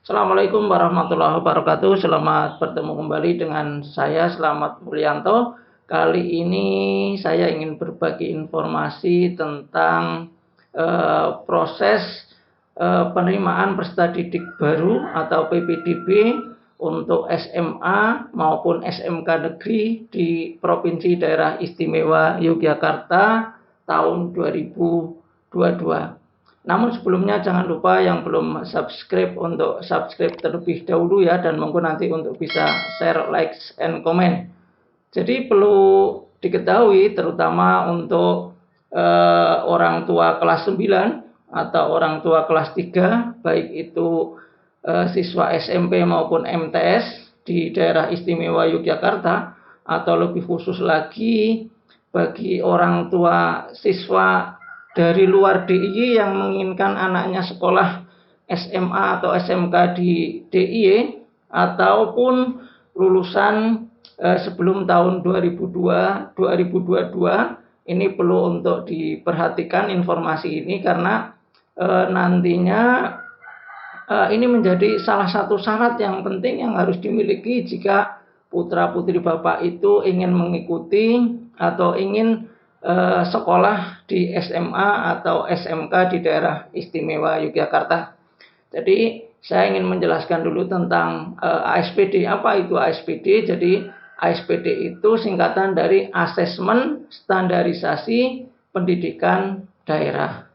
Assalamualaikum warahmatullahi wabarakatuh. Selamat bertemu kembali dengan saya, Slamet Mulyanto. Kali ini saya ingin berbagi informasi tentang proses penerimaan peserta didik baru atau PPDB untuk SMA maupun SMK negeri di Provinsi Daerah Istimewa Yogyakarta tahun 2022. Namun sebelumnya jangan lupa yang belum subscribe untuk subscribe terlebih dahulu ya, dan monggo nanti untuk bisa share, like, and comment. Jadi perlu diketahui terutama untuk orang tua kelas 9 atau orang tua kelas 3, baik itu siswa SMP maupun MTS di daerah istimewa Yogyakarta, atau lebih khusus lagi bagi orang tua siswa dari luar DIY yang menginginkan anaknya sekolah SMA atau SMK di DIY ataupun lulusan sebelum tahun 2022, ini perlu untuk diperhatikan informasi ini karena nantinya ini menjadi salah satu syarat yang penting yang harus dimiliki jika putra-putri Bapak itu ingin mengikuti atau ingin sekolah di SMA atau SMK di daerah istimewa Yogyakarta. Jadi saya ingin menjelaskan dulu tentang ASPD. Apa itu ASPD? Jadi ASPD itu singkatan dari Asesmen Standarisasi Pendidikan Daerah.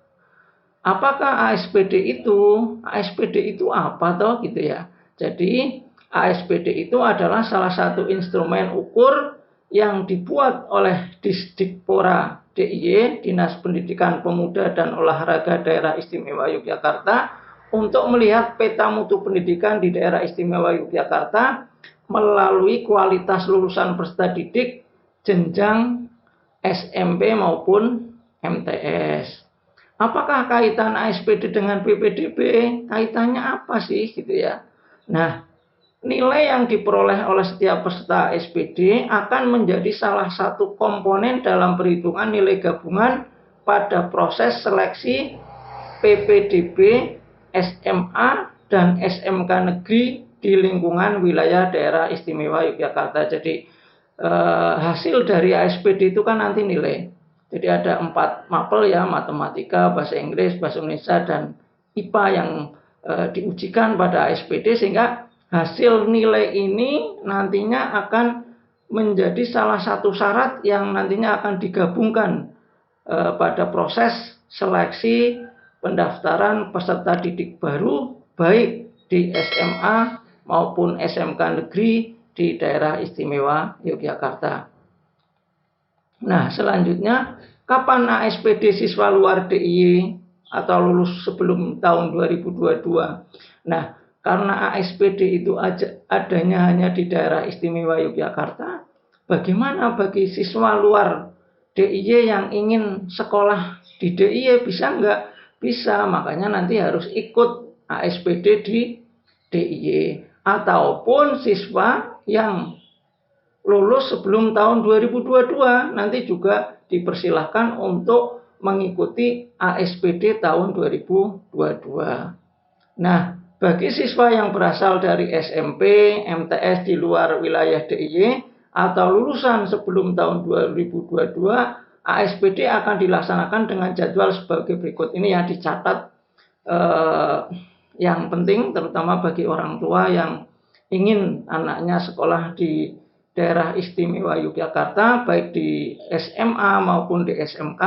Apakah ASPD itu? ASPD itu apa toh gitu ya? Jadi ASPD itu adalah salah satu instrumen ukur yang dibuat oleh Disdikpora DIY, Dinas Pendidikan Pemuda dan Olahraga Daerah Istimewa Yogyakarta, untuk melihat peta mutu pendidikan di daerah istimewa Yogyakarta melalui kualitas lulusan peserta didik jenjang SMP maupun MTS. Apakah kaitan ASPD dengan PPDB? Kaitannya apa sih gitu ya? Nah, nilai yang diperoleh oleh setiap peserta ASPD akan menjadi salah satu komponen dalam perhitungan nilai gabungan pada proses seleksi PPDB, SMA, dan SMK negeri di lingkungan wilayah daerah istimewa Yogyakarta. Jadi hasil dari ASPD itu kan nanti nilai. Jadi ada 4 mapel ya, matematika, bahasa Inggris, bahasa Indonesia, dan IPA yang diujikan pada ASPD, sehingga hasil nilai ini nantinya akan menjadi salah satu syarat yang nantinya akan digabungkan pada proses seleksi pendaftaran peserta didik baru baik di SMA maupun SMK negeri di daerah istimewa Yogyakarta. Nah, selanjutnya, kapan ASPD siswa luar DIY atau lulus sebelum tahun 2022? Nah, karena ASPD itu adanya hanya di daerah istimewa Yogyakarta, bagaimana bagi siswa luar DIY yang ingin sekolah di DIY? Bisa nggak? Bisa, makanya nanti harus ikut ASPD di DIY. Ataupun siswa yang lulus sebelum tahun 2022 nanti juga dipersilahkan untuk mengikuti ASPD tahun 2022. Nah, bagi siswa yang berasal dari SMP, MTS di luar wilayah DIY atau lulusan sebelum tahun 2022, ASPD akan dilaksanakan dengan jadwal sebagai berikut. Ini yang dicatat yang penting terutama bagi orang tua yang ingin anaknya sekolah di daerah istimewa Yogyakarta, baik di SMA maupun di SMK,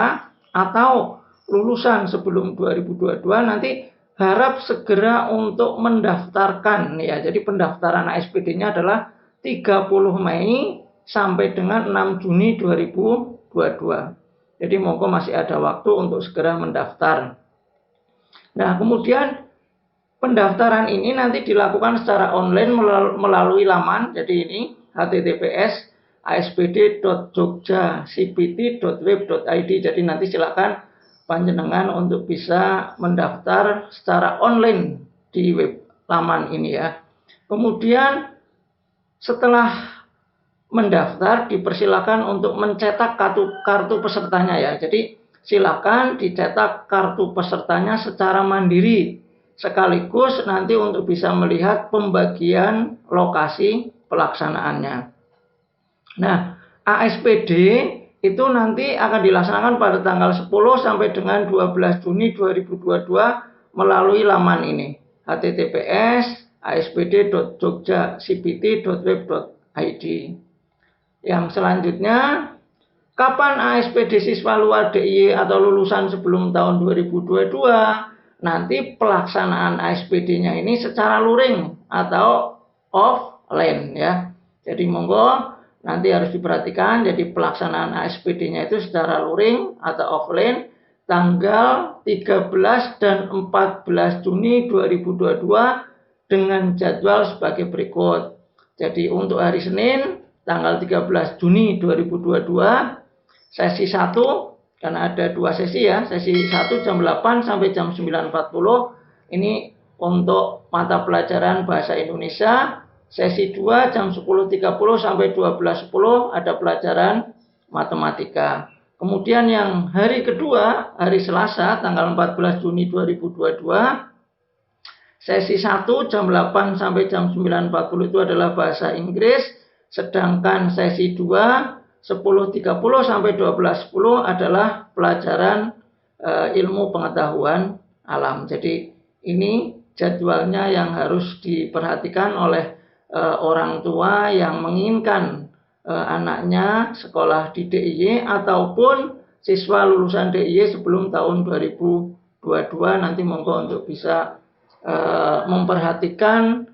atau lulusan sebelum 2022, nanti harap segera untuk mendaftarkan ya. Jadi pendaftaran ASPD-nya adalah 30 Mei sampai dengan 6 Juni 2022. Jadi monggo masih ada waktu untuk segera mendaftar. Nah, kemudian pendaftaran ini nanti dilakukan secara online melalui laman. Jadi ini https://aspd.jogjacpt.web.id. Jadi nanti silakan panjenengan untuk bisa mendaftar secara online di web laman ini ya. Kemudian setelah mendaftar dipersilakan untuk mencetak kartu pesertanya ya. Jadi silakan dicetak kartu pesertanya secara mandiri sekaligus nanti untuk bisa melihat pembagian lokasi pelaksanaannya. Nah, ASPD itu nanti akan dilaksanakan pada tanggal 10 sampai dengan 12 Juni 2022 melalui laman ini, https://aspd.jogja.cpt.web.id. Yang selanjutnya, kapan ASPD siswa luar DIY atau lulusan sebelum tahun 2022? Nanti pelaksanaan ASPD-nya ini secara luring atau offline ya. Jadi monggo nanti harus diperhatikan, jadi pelaksanaan ASPD-nya itu secara luring atau offline tanggal 13 dan 14 Juni 2022 dengan jadwal sebagai berikut. Jadi untuk hari Senin tanggal 13 Juni 2022 sesi 1, karena ada 2 sesi ya, sesi 1 jam 8 sampai jam 9.40 ini untuk mata pelajaran bahasa Indonesia. Sesi 2 jam 10.30 sampai 12.10 ada pelajaran matematika. Kemudian yang hari kedua, hari Selasa tanggal 14 Juni 2022, sesi 1 jam 8 sampai jam 9.40 itu adalah bahasa Inggris, sedangkan sesi 2 10.30 sampai 12.10 adalah pelajaran ilmu pengetahuan alam. Jadi ini jadwalnya yang harus diperhatikan oleh orang tua yang menginginkan anaknya sekolah di DIY ataupun siswa lulusan DIY sebelum tahun 2022. Nanti monggo untuk bisa memperhatikan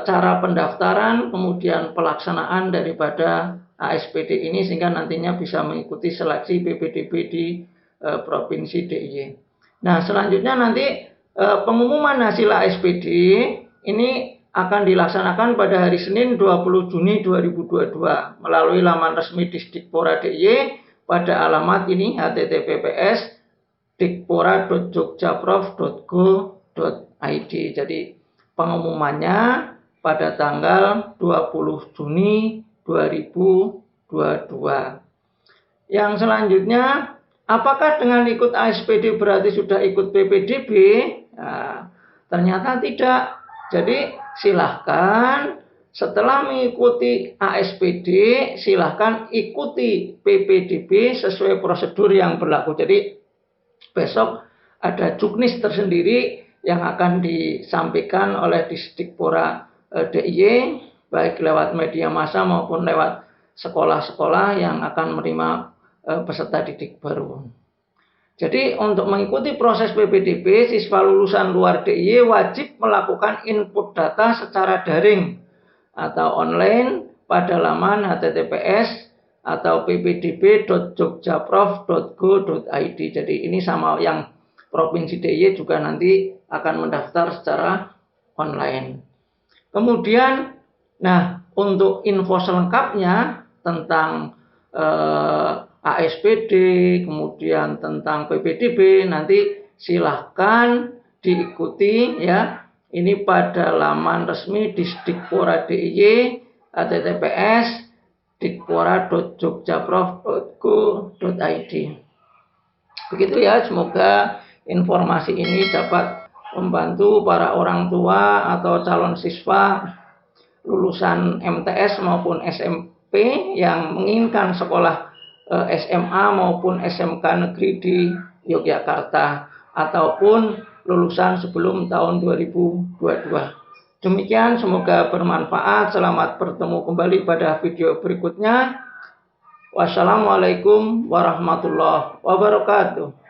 cara pendaftaran kemudian pelaksanaan daripada ASPD ini sehingga nantinya bisa mengikuti seleksi PPDB di Provinsi DIY. Nah, selanjutnya nanti pengumuman hasil ASPD ini akan dilaksanakan pada hari Senin 20 Juni 2022 melalui laman resmi Disdikpora DIY pada alamat ini https://dikpora.jogjaprof.go.id. Jadi pengumumannya pada tanggal 20 Juni 2022. Yang selanjutnya, apakah dengan ikut ASPD berarti sudah ikut PPDB? Nah, ternyata tidak. Jadi silahkan setelah mengikuti ASPD, silahkan ikuti PPDB sesuai prosedur yang berlaku. Jadi besok ada juknis tersendiri yang akan disampaikan oleh Disdikpora DIY baik lewat media massa maupun lewat sekolah-sekolah yang akan menerima peserta didik baru. Jadi untuk mengikuti proses PPDB, siswa lulusan luar DIY wajib melakukan input data secara daring atau online pada laman https atau ppdb.jogjaprof.go.id. Jadi ini sama yang Provinsi DIY juga nanti akan mendaftar secara online. Kemudian, nah untuk info selengkapnya tentang ASPD, kemudian tentang PPDB, nanti silahkan diikuti ya. Ini pada laman resmi Disdikpora DIY https://dikpora.jogjaprof.go.id. Begitu ya, semoga informasi ini dapat membantu para orang tua atau calon siswa lulusan MTS maupun SMP yang menginginkan sekolah SMA maupun SMK negeri di Yogyakarta ataupun lulusan sebelum tahun 2022. Demikian, semoga bermanfaat. Selamat bertemu kembali pada video berikutnya. Wassalamualaikum warahmatullahi wabarakatuh.